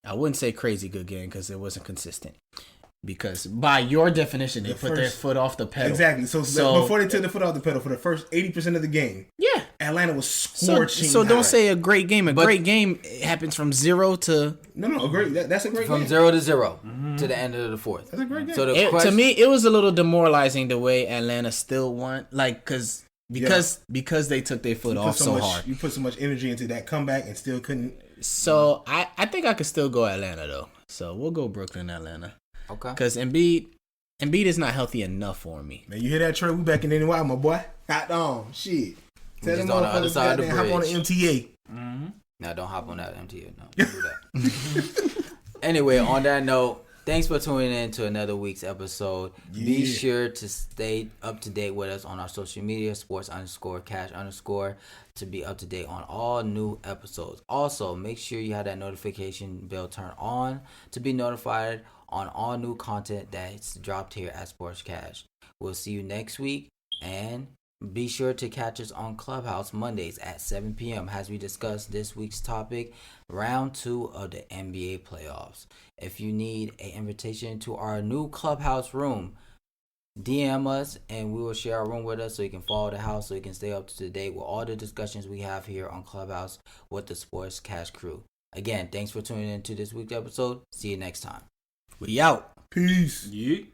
I wouldn't say crazy good game because it wasn't consistent. Because by your definition, they put their foot off the pedal. Exactly. So before they took the foot off the pedal for the first 80% of the game, Atlanta was scorching. So don't say a great game. Great game happens from 0 to no. A great. That's a great from game. 0 to 0 to the end of the fourth. That's a great game. So to me, it was a little demoralizing the way Atlanta still won. Like because they took their foot off so hard. You put so much energy into that comeback and still couldn't. So I think I could still go Atlanta though. So we'll go Brooklyn, Atlanta. Okay. Because Embiid is not healthy enough for me. Man, you hear that, Trey? We back in NY, my boy. Hot on. Shit. Tell them on the other side of the bridge. Hop on the MTA. Mm-hmm. Now, don't hop on that MTA. No, don't do that. Anyway, on that note, thanks for tuning in to another week's episode. Yeah. Be sure to stay up to date with us on our social media, sports_cash_ to be up to date on all new episodes. Also, make sure you have that notification bell turned on to be notified on all new content that's dropped here at Sports Cash. We'll see you next week, and be sure to catch us on Clubhouse Mondays at 7 p.m. as we discuss this week's topic, round 2 of the NBA playoffs. If you need an invitation to our new Clubhouse room, DM us and we will share our room with us so you can follow the house, so you can stay up to date with all the discussions we have here on Clubhouse with the Sports Cash crew. Again, thanks for tuning in to this week's episode. See you next time. We out. Peace. Yeah.